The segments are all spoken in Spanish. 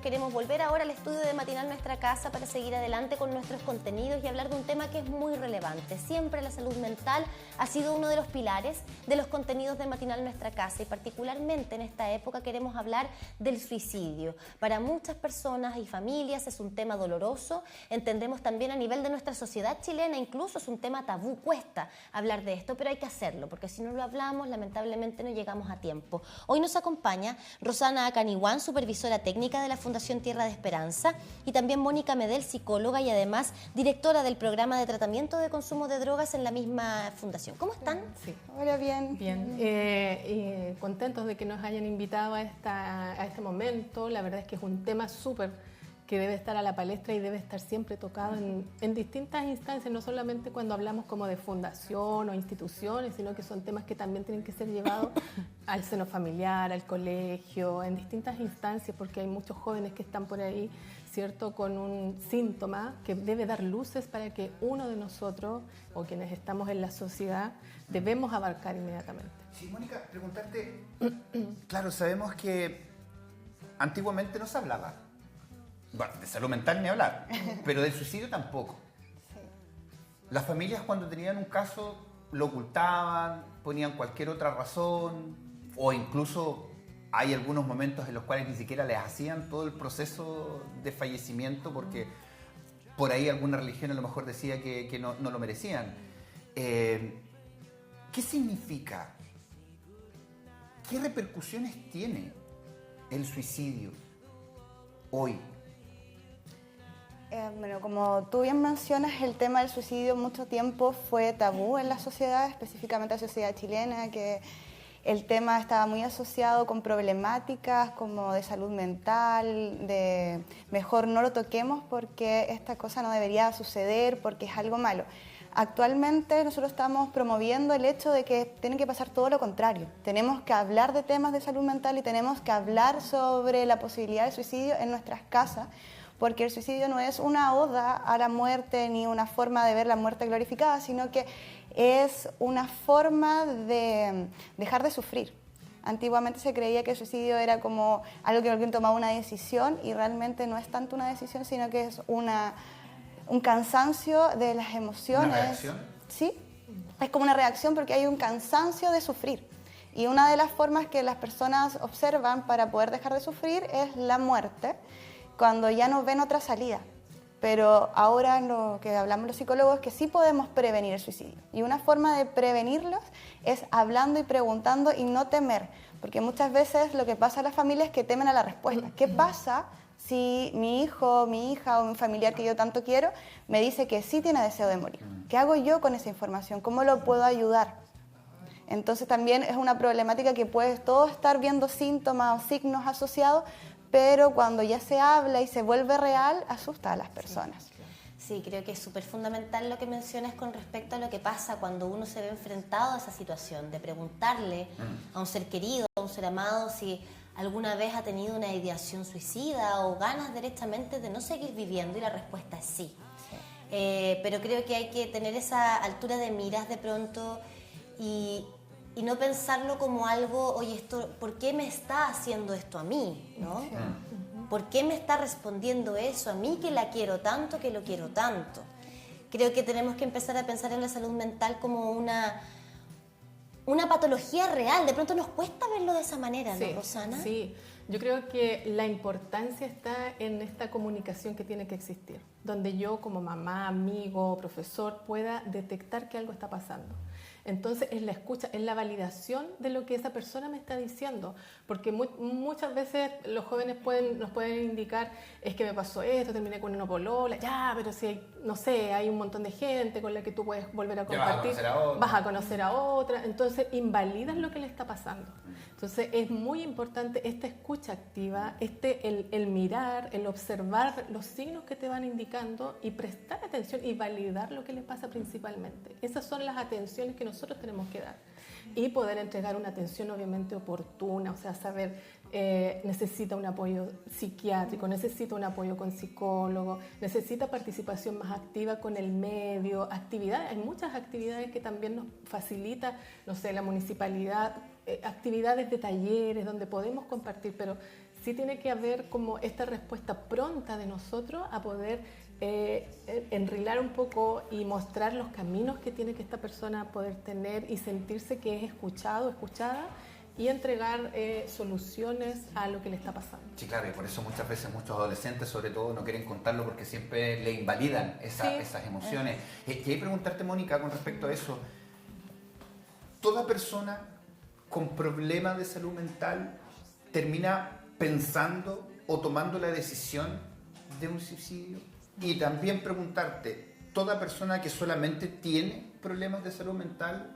queremos volver ahora al estudio de Matinal Nuestra Casa para seguir adelante con nuestros contenidos y hablar de un tema que es muy relevante. Siempre la salud mental ha sido uno de los pilares de los contenidos de Matinal Nuestra Casa y particularmente en esta época queremos hablar del suicidio. Para muchas personas y familias es un tema doloroso, entendemos también a nivel de nuestra sociedad chilena, incluso es un tema tabú, cuesta hablar de esto, pero hay que hacerlo, porque si no lo hablamos, lamentablemente no llegamos a tiempo. Hoy nos acompaña Rosana Acaniwan, supervisora técnica de la Fundación Tierra de Esperanza, y también Mónica Medel, psicóloga y además directora del programa de tratamiento de consumo de drogas en la misma fundación. ¿Cómo están? Sí. Hola, bien. Bien, contentos de que nos hayan invitado a este momento. La verdad es que es un tema súper que debe estar a la palestra y debe estar siempre tocado en distintas instancias, no solamente cuando hablamos como de fundación o instituciones, sino que son temas que también tienen que ser llevados al seno familiar, al colegio, en distintas instancias, porque hay muchos jóvenes que están por ahí, ¿cierto?, con un síntoma que debe dar luces para que uno de nosotros, o quienes estamos en la sociedad, debemos abarcar inmediatamente. Sí, Mónica, preguntarte, claro, sabemos que antiguamente no se hablaba. Bueno, de salud mental ni hablar, pero del suicidio tampoco. Sí. Las familias cuando tenían un caso lo ocultaban, ponían cualquier otra razón, o incluso hay algunos momentos en los cuales ni siquiera les hacían todo el proceso de fallecimiento porque por ahí alguna religión a lo mejor decía que no lo merecían. ¿Qué significa? ¿Qué repercusiones tiene el suicidio hoy? Bueno, como tú bien mencionas, el tema del suicidio mucho tiempo fue tabú en la sociedad, específicamente la sociedad chilena, que el tema estaba muy asociado con problemáticas como de salud mental, de mejor no lo toquemos porque esta cosa no debería suceder, porque es algo malo. Actualmente nosotros estamos promoviendo el hecho de que tiene que pasar todo lo contrario. Tenemos que hablar de temas de salud mental y tenemos que hablar sobre la posibilidad de suicidio en nuestras casas, porque el suicidio no es una oda a la muerte ni una forma de ver la muerte glorificada, sino que es una forma de dejar de sufrir. Antiguamente se creía que el suicidio era como algo que alguien tomaba una decisión y realmente no es tanto una decisión, sino que es un cansancio de las emociones. ¿Una reacción? Sí, es como una reacción porque hay un cansancio de sufrir. Y una de las formas que las personas observan para poder dejar de sufrir es la muerte, cuando ya no ven otra salida. Pero ahora lo que hablamos los psicólogos es que sí podemos prevenir el suicidio. Y una forma de prevenirlos es hablando y preguntando y no temer. Porque muchas veces lo que pasa a las familias es que temen a la respuesta. ¿Qué pasa si mi hijo, mi hija o mi familiar que yo tanto quiero me dice que sí tiene deseo de morir? ¿Qué hago yo con esa información? ¿Cómo lo puedo ayudar? Entonces también es una problemática que puedes todos estar viendo síntomas o signos asociados, pero cuando ya se habla y se vuelve real, asusta a las personas. Sí, creo que es súper fundamental lo que mencionas con respecto a lo que pasa cuando uno se ve enfrentado a esa situación, de preguntarle a un ser querido, a un ser amado, si alguna vez ha tenido una ideación suicida o ganas directamente de no seguir viviendo, y la respuesta es sí. Pero creo que hay que tener esa altura de miras de pronto y no pensarlo como algo, oye, esto, ¿por qué me está haciendo esto a mí? ¿No? Sí. ¿Por qué me está respondiendo eso a mí que la quiero tanto, que lo quiero tanto? Creo que tenemos que empezar a pensar en la salud mental como una patología real. De pronto nos cuesta verlo de esa manera, ¿no, Rosana? Sí, yo creo que la importancia está en esta comunicación que tiene que existir, donde yo como mamá, amigo, profesor pueda detectar que algo está pasando. Entonces es la escucha, es la validación de lo que esa persona me está diciendo, porque muchas veces los jóvenes nos pueden indicar, es que me pasó esto, terminé con una polola, ya, pero si hay, no sé, hay un montón de gente con la que tú puedes volver a compartir, vas a conocer a otra, entonces invalidas lo que le está pasando. Entonces es muy importante esta escucha activa, el mirar, el observar los signos que te van indicando y prestar atención y validar lo que le pasa principalmente. Esas son las atenciones que nosotros tenemos que dar y poder entregar una atención obviamente oportuna, o sea, saber necesita un apoyo psiquiátrico, necesita un apoyo con psicólogo, necesita participación más activa con el medio, actividades, hay muchas actividades que también nos facilita, no sé, la municipalidad, actividades de talleres donde podemos compartir, pero sí tiene que haber como esta respuesta pronta de nosotros a poder enrilar un poco y mostrar los caminos que tiene que esta persona poder tener y sentirse que es escuchado, escuchada, y entregar soluciones a lo que le está pasando. Sí, claro, y por eso muchas veces muchos adolescentes, sobre todo, no quieren contarlo porque siempre le invalidan esas emociones. Y ahí preguntarte, Mónica, con respecto a eso, ¿toda persona con problemas de salud mental termina pensando o tomando la decisión de un suicidio? Y también preguntarte, ¿toda persona que solamente tiene problemas de salud mental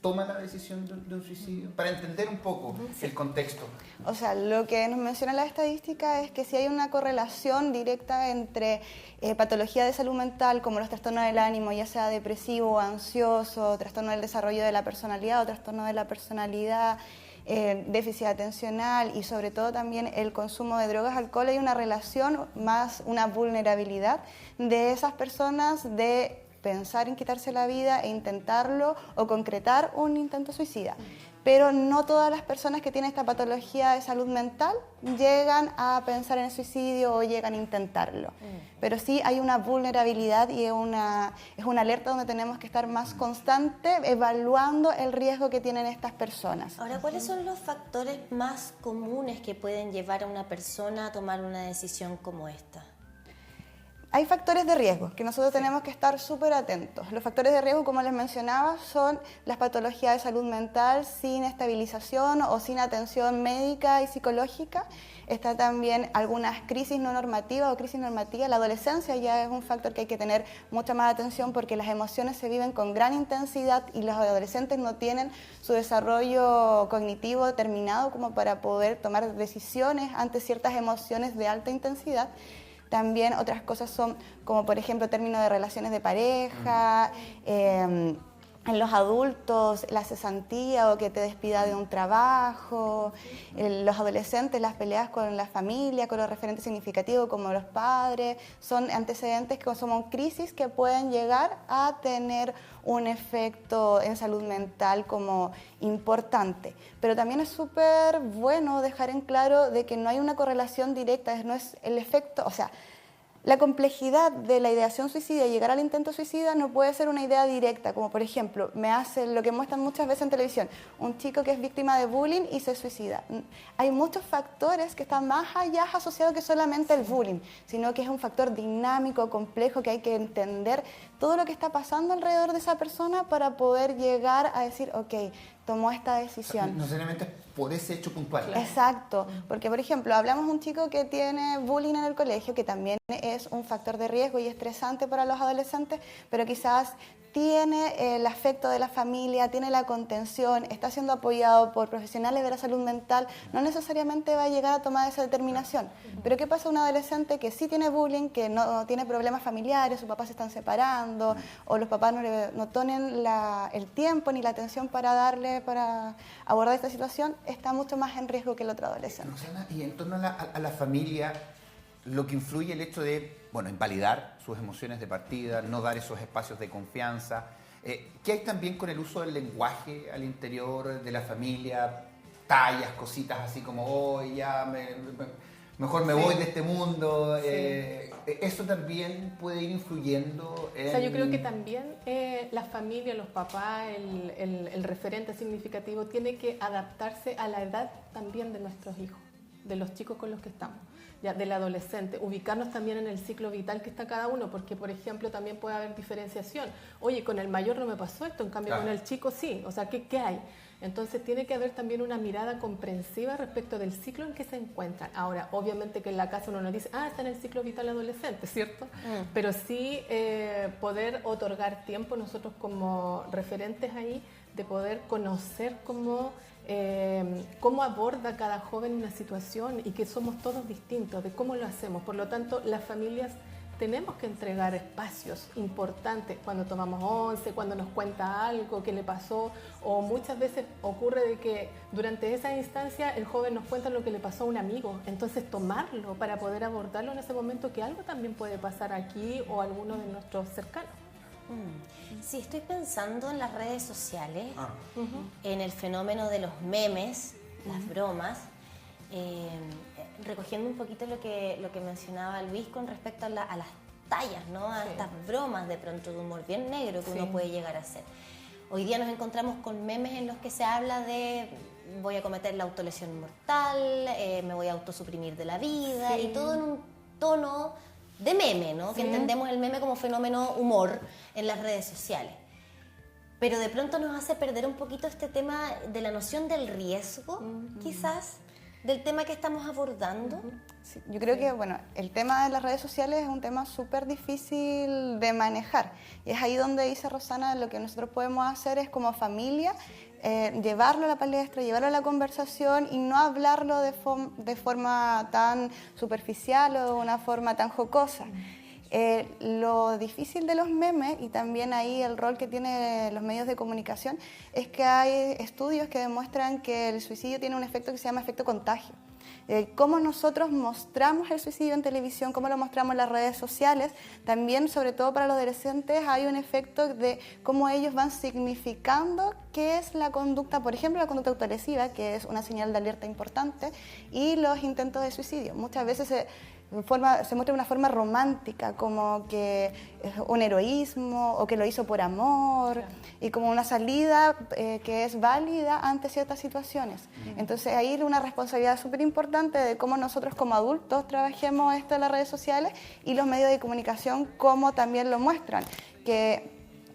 toma la decisión de un suicidio? Para entender un poco el contexto. O sea, lo que nos menciona la estadística es que si hay una correlación directa entre patología de salud mental, como los trastornos del ánimo, ya sea depresivo, ansioso, trastorno del desarrollo de la personalidad o trastorno de la personalidad, déficit atencional y sobre todo también el consumo de drogas, alcohol, hay una relación más, una vulnerabilidad de esas personas de pensar en quitarse la vida e intentarlo o concretar un intento suicida. Pero no todas las personas que tienen esta patología de salud mental llegan a pensar en el suicidio o llegan a intentarlo. Pero sí hay una vulnerabilidad y es una alerta donde tenemos que estar más constante evaluando el riesgo que tienen estas personas. Ahora, ¿cuáles son los factores más comunes que pueden llevar a una persona a tomar una decisión como esta? Hay factores de riesgo que nosotros tenemos que estar súper atentos. Los factores de riesgo, como les mencionaba, son las patologías de salud mental sin estabilización o sin atención médica y psicológica. Está también algunas crisis no normativas o crisis normativas. La adolescencia ya es un factor que hay que tener mucha más atención porque las emociones se viven con gran intensidad y los adolescentes no tienen su desarrollo cognitivo terminado como para poder tomar decisiones ante ciertas emociones de alta intensidad. También otras cosas son como por ejemplo términos de relaciones de pareja, en los adultos la cesantía o que te despida de un trabajo, los adolescentes las peleas con la familia, con los referentes significativos como los padres, son antecedentes que son crisis que pueden llegar a tener un efecto en salud mental como importante. Pero también es súper bueno dejar en claro de que no hay una correlación directa, no es el efecto, o sea, la complejidad de la ideación suicida y llegar al intento suicida no puede ser una idea directa, como por ejemplo, me hace lo que muestran muchas veces en televisión, un chico que es víctima de bullying y se suicida. Hay muchos factores que están más allá asociados que solamente el bullying, sino que es un factor dinámico, complejo, que hay que entender todo lo que está pasando alrededor de esa persona para poder llegar a decir, ok, tomó esta decisión. No necesariamente por ese hecho puntual. Claro. Exacto, porque por ejemplo, hablamos de un chico que tiene bullying en el colegio, que también es un factor de riesgo y estresante para los adolescentes, pero quizás tiene el afecto de la familia, tiene la contención, está siendo apoyado por profesionales de la salud mental, no necesariamente va a llegar a tomar esa determinación. Pero ¿qué pasa a un adolescente que sí tiene bullying, que no tiene problemas familiares, sus papás se están separando, o los papás no tienen el tiempo ni la atención para abordar esta situación? Está mucho más en riesgo que el otro adolescente. Roxana, y en torno a la familia, lo que influye el hecho de, invalidar sus emociones de partida, no dar esos espacios de confianza. ¿Qué hay también con el uso del lenguaje al interior de la familia? Tallas, cositas así como, mejor me voy de este mundo. Eso también puede ir influyendo en... O sea, yo creo que también la familia, los papás, el referente significativo tiene que adaptarse a la edad también de nuestros hijos, de los chicos con los que estamos. Ya, del adolescente, ubicarnos también en el ciclo vital que está cada uno, porque por ejemplo también puede haber diferenciación. Oye, con el mayor no me pasó esto, en cambio con el chico sí, o sea, ¿qué hay? Entonces tiene que haber también una mirada comprensiva respecto del ciclo en que se encuentran. Ahora, obviamente que en la casa uno no dice, está en el ciclo vital adolescente, ¿cierto? Pero sí poder otorgar tiempo nosotros como referentes ahí, de poder conocer cómo aborda cada joven una situación y que somos todos distintos, de cómo lo hacemos. Por lo tanto, las familias tenemos que entregar espacios importantes cuando tomamos once, cuando nos cuenta algo que le pasó, o muchas veces ocurre de que durante esa instancia el joven nos cuenta lo que le pasó a un amigo, entonces tomarlo para poder abordarlo en ese momento, que algo también puede pasar aquí o a alguno de nuestros cercanos. Sí, estoy pensando en las redes sociales, en el fenómeno de los memes, las bromas. recogiendo un poquito lo que mencionaba Luis con respecto a las tallas, ¿no? A Sí. estas bromas de pronto de humor bien negro que Sí. uno puede llegar a hacer. Hoy día nos encontramos con memes en los que se habla de voy a cometer la autolesión mortal, me voy a autosuprimir de la vida, Sí. y todo en un tono de meme, ¿no? Que entendemos el meme como fenómeno humor en las redes sociales. Pero de pronto nos hace perder un poquito este tema de la noción del riesgo, quizás, del tema que estamos abordando. Sí, yo creo que bueno, el tema de las redes sociales es un tema súper difícil de manejar. Y es ahí donde dice Rosana, lo que nosotros podemos hacer es como familia, llevarlo a la palestra, llevarlo a la conversación y no hablarlo de forma tan superficial o de una forma tan jocosa. Lo difícil de los memes, y también ahí el rol que tienen los medios de comunicación, es que hay estudios que demuestran que el suicidio tiene un efecto que se llama efecto contagio. Cómo nosotros mostramos el suicidio en televisión, cómo lo mostramos en las redes sociales, también, sobre todo para los adolescentes, hay un efecto de cómo ellos van significando qué es la conducta, por ejemplo, la conducta autolesiva, que es una señal de alerta importante, y los intentos de suicidio. Muchas veces se muestra de una forma romántica, como que es un heroísmo o que lo hizo por amor, y como una salida que es válida ante ciertas situaciones. Entonces ahí hay una responsabilidad súper importante de cómo nosotros como adultos trabajemos esto en las redes sociales, y los medios de comunicación cómo también lo muestran, que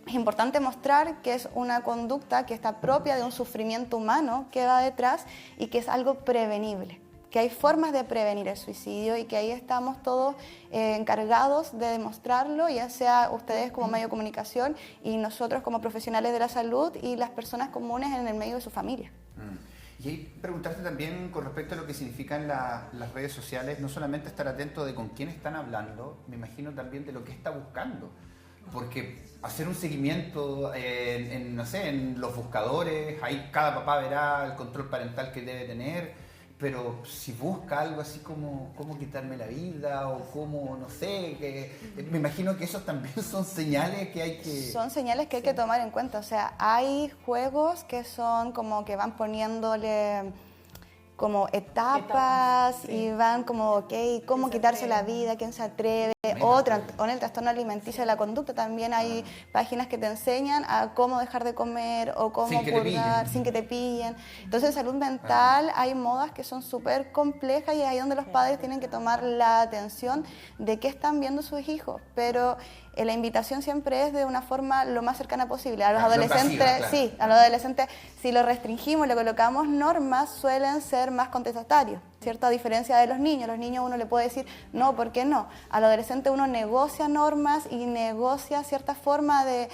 es importante mostrar que es una conducta que está propia de un sufrimiento humano que va detrás y que es algo prevenible, que hay formas de prevenir el suicidio y que ahí estamos todos encargados de demostrarlo, ya sea ustedes como medio de comunicación y nosotros como profesionales de la salud y las personas comunes en el medio de su familia. Y ahí preguntarte también con respecto a lo que significan las redes sociales, no solamente estar atento de con quién están hablando, me imagino también de lo que está buscando. Porque hacer un seguimiento no sé, en los buscadores, ahí cada papá verá el control parental que debe tener, pero si busca algo así como cómo quitarme la vida o cómo, no sé, me imagino que esos también son señales que hay que... Son señales que hay que tomar en cuenta, o sea, hay juegos que son como que van poniéndole como etapas sí. y van como, ok, cómo quitarse la vida, quién se atreve, o en el trastorno alimenticio de la conducta también hay páginas que te enseñan a cómo dejar de comer o cómo purgar sin que te pillen. Entonces en salud mental hay modas que son súper complejas y es ahí donde los padres tienen que tomar la atención de qué están viendo sus hijos, pero la invitación siempre es de una forma lo más cercana posible. A los adolescentes, claro. sí, a los adolescentes, si lo restringimos, le colocamos normas, suelen ser más contestatarios, ¿cierto? A diferencia de los niños uno le puede decir, no, ¿por qué no? Al adolescente uno negocia normas y negocia cierta forma de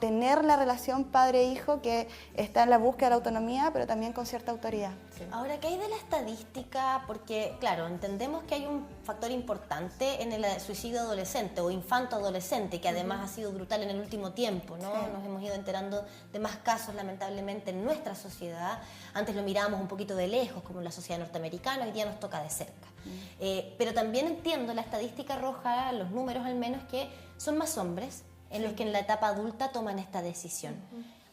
tener la relación padre-hijo que está en la búsqueda de la autonomía, pero también con cierta autoridad. Sí. Ahora, ¿qué hay de la estadística? Porque, claro, entendemos que hay un factor importante en el suicidio adolescente o infanto-adolescente, que además ha sido brutal en el último tiempo, ¿no? Sí. Nos hemos ido enterando de más casos, lamentablemente, en nuestra sociedad. Antes lo mirábamos un poquito de lejos, como en la sociedad norteamericana, hoy día nos toca de cerca. Pero también entiendo la estadística roja, los números al menos, que son más hombres en los que en la etapa adulta toman esta decisión.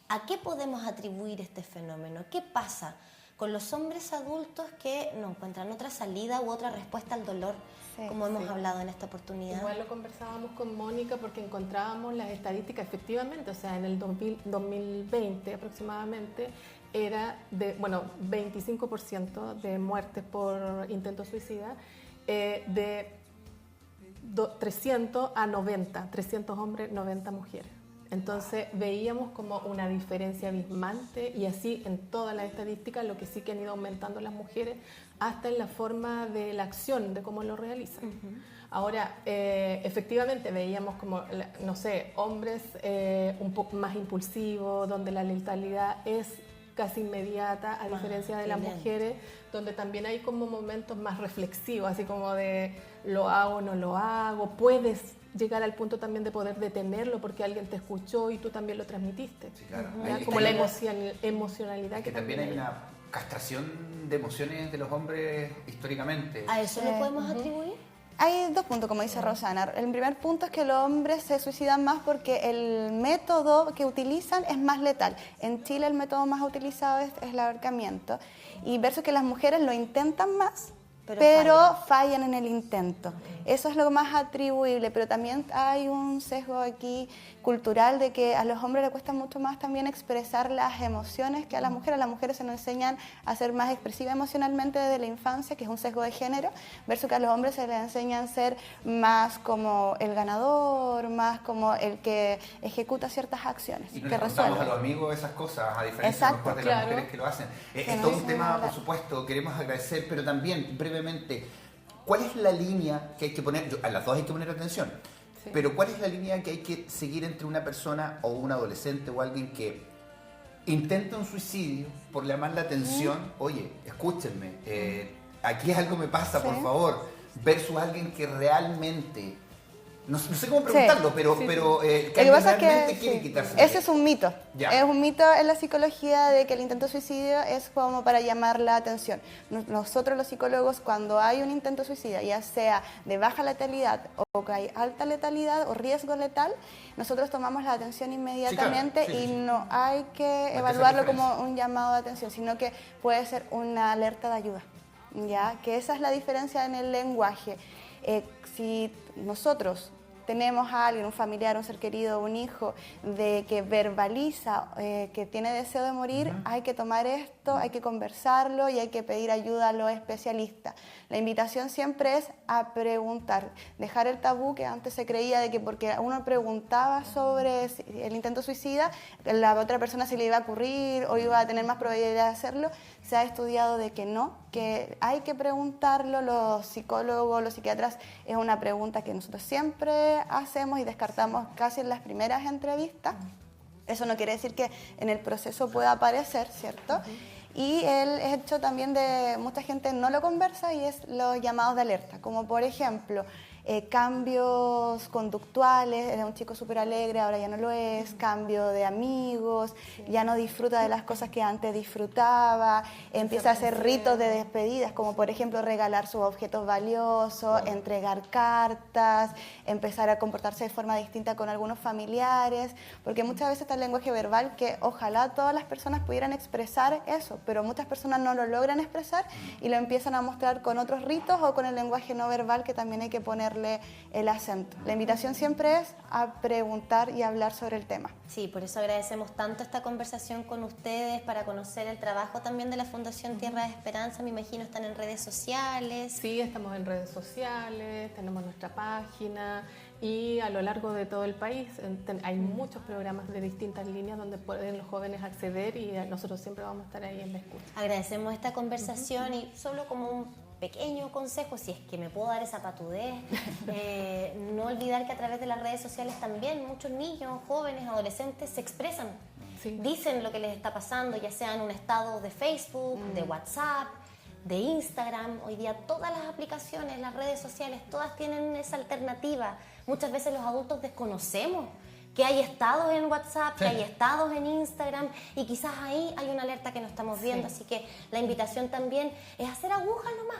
¿A qué podemos atribuir este fenómeno? ¿Qué pasa con los hombres adultos que no encuentran otra salida u otra respuesta al dolor, como hemos hablado en esta oportunidad? Igual lo conversábamos con Mónica porque encontrábamos las estadísticas, efectivamente, o sea, en el 2020 aproximadamente era de, 25% de muertes por intento suicida, de 300 a 90, 300 hombres, 90 mujeres. Entonces veíamos como una diferencia abismante y así en todas las estadísticas, lo que sí que han ido aumentando las mujeres hasta en la forma de la acción, de cómo lo realizan. Ahora, efectivamente veíamos como, no sé, hombres un poco más impulsivos, donde la letalidad es casi inmediata, a diferencia de las mujeres, donde también hay como momentos más reflexivos, así como de lo hago o no lo hago, puedes llegar al punto también de poder detenerlo porque alguien te escuchó y tú también lo transmitiste. Sí, claro. Como la emocionalidad es que también hay una castración de emociones de los hombres históricamente. ¿A eso lo podemos atribuir? Hay dos puntos, como dice Rosana. El primer punto es que los hombres se suicidan más porque el método que utilizan es más letal. En Chile el método más utilizado es el ahorcamiento. Y versus que las mujeres lo intentan más, pero fallan en el intento. Eso es lo más atribuible, pero también hay un sesgo aquí cultural de que a los hombres les cuesta mucho más también expresar las emociones que a las mujeres. A las mujeres se nos enseñan a ser más expresivas emocionalmente desde la infancia, que es un sesgo de género, versus que a los hombres se les enseñan a ser más como el ganador, más como el que ejecuta ciertas acciones, y no que le contamos resuelve. a los amigos esas cosas, a diferencia a lo mejor de las mujeres que lo hacen. Es todo un tema, por supuesto, queremos agradecer, pero también, brevemente, ¿cuál es la línea que hay que poner? A las dos hay que poner atención, sí, pero ¿cuál es la línea que hay que seguir entre una persona o un adolescente o alguien que intenta un suicidio por llamar la atención? Oye, escúchenme, aquí algo me pasa, por favor, versus alguien que realmente... No sé cómo preguntarlo, pero que realmente quiere quitarse. Ese es un mito. Ya. Es un mito en la psicología de que el intento de suicidio es como para llamar la atención. Nosotros los psicólogos, cuando hay un intento de suicidio, ya sea de baja letalidad o que hay alta letalidad o riesgo letal, nosotros tomamos la atención inmediatamente, y no hay que evaluarlo como un llamado de atención, sino que puede ser una alerta de ayuda. ¿Ya? Que esa es la diferencia en el lenguaje. Si nosotros tenemos a alguien, un familiar, un ser querido, un hijo, de que verbaliza que tiene deseo de morir, hay que tomar esto, hay que conversarlo y hay que pedir ayuda a los especialistas. La invitación siempre es a preguntar, dejar el tabú que antes se creía de que porque uno preguntaba sobre el intento suicida, la otra persona se le iba a ocurrir o iba a tener más probabilidad de hacerlo. Se ha estudiado de que no, que hay que preguntarlo. Los psicólogos, los psiquiatras, es una pregunta que nosotros siempre hacemos y descartamos casi en las primeras entrevistas. Eso no quiere decir que en el proceso pueda aparecer, ¿cierto? Y el hecho también de mucha gente no lo conversa y es los llamados de alerta, como por ejemplo cambios conductuales. Era un chico súper alegre, ahora ya no lo es, cambio de amigos, ya no disfruta de las cosas que antes disfrutaba, empieza a hacer ritos de despedidas, como por ejemplo regalar sus objetos valiosos, entregar cartas, empezar a comportarse de forma distinta con algunos familiares, porque muchas veces está el lenguaje verbal que ojalá todas las personas pudieran expresar eso, pero muchas personas no lo logran expresar y lo empiezan a mostrar con otros ritos o con el lenguaje no verbal, que también hay que ponerle el acento. La invitación siempre es a preguntar y hablar sobre el tema. Sí, por eso agradecemos tanto esta conversación con ustedes, para conocer el trabajo también de la Fundación Tierra de Esperanza. Me imagino están en redes sociales. Sí, estamos en redes sociales, tenemos nuestra página y a lo largo de todo el país hay muchos programas de distintas líneas donde pueden los jóvenes acceder y nosotros siempre vamos a estar ahí en la escucha. Agradecemos esta conversación y solo como un pequeño consejo, si es que me puedo dar esa patudez, no olvidar que a través de las redes sociales también muchos niños, jóvenes, adolescentes se expresan, dicen lo que les está pasando, ya sea en un estado de Facebook, de WhatsApp, de Instagram. Hoy día todas las aplicaciones, las redes sociales, todas tienen esa alternativa. Muchas veces los adultos desconocemos que hay estados en WhatsApp, que hay estados en Instagram, y quizás ahí hay una alerta que no estamos viendo. Así que la invitación también es hacer agujas nomás.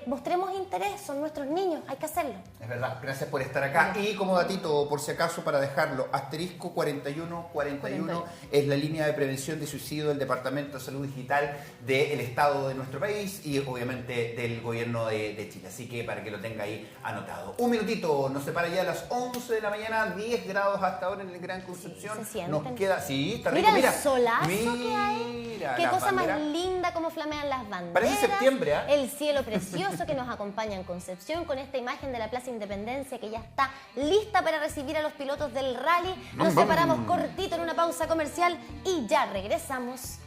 Mostremos interés, son nuestros niños, hay que hacerlo. Es verdad, gracias por estar acá. Y como datito, por si acaso, para dejarlo, asterisco 4141 es la línea de prevención de suicidio del Departamento de Salud Digital del Estado de nuestro país y obviamente del Gobierno de Chile. Así que para que lo tenga ahí anotado. Un minutito, nos separa ya a las 11 de la mañana, 10 grados hasta ahora en el Gran Concepción. Sí, se sienten. Nos queda, sí, está rico. Mira el solazo que hay. Qué cosa banderas más linda, cómo flamean las banderas. Parece septiembre, ¿eh? El cielo precioso que nos acompaña en Concepción, con esta imagen de la Plaza Independencia que ya está lista para recibir a los pilotos del rally. Nos separamos cortito en una pausa comercial y ya regresamos.